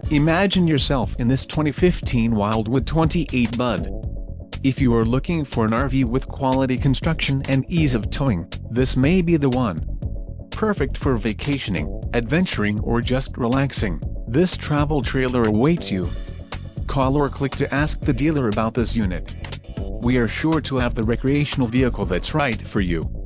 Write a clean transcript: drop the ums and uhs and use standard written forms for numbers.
Imagine yourself in this 2015 Wildwood 28DBUD. If you are looking for an RV with quality construction and ease of towing, this may be the one. Perfect for vacationing, adventuring or just relaxing, this travel trailer awaits you. Call or click to ask the dealer about this unit. We are sure to have the recreational vehicle that's right for you.